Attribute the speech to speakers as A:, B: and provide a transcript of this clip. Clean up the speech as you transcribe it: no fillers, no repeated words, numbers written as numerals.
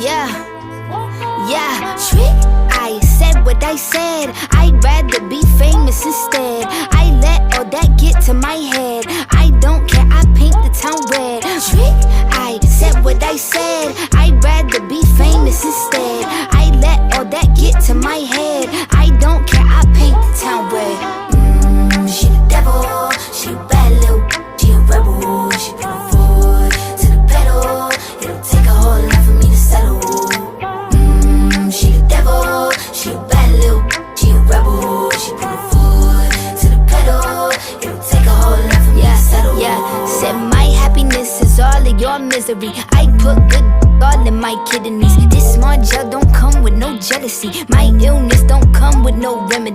A: Yeah, trick. I said what I said. I'd rather be famous instead. I let all that get to my head. I don't care, I paint the town red. Trick. I said what I said. I'd rather be famous instead. I let all that get to my head. I don't care, I paint the town red. She the devil. She a bad little. She a rebel. She put her foot to the pedal. It'll take a whole lot for me to settle. She the devil, she a bad little, she a rebel. She put her foot to the pedal. It'll take a whole lot for me to settle. Said my happiness is all of your misery. I put good all in my kidneys. This small gel don't come with no jealousy. My illness don't come with no remedy.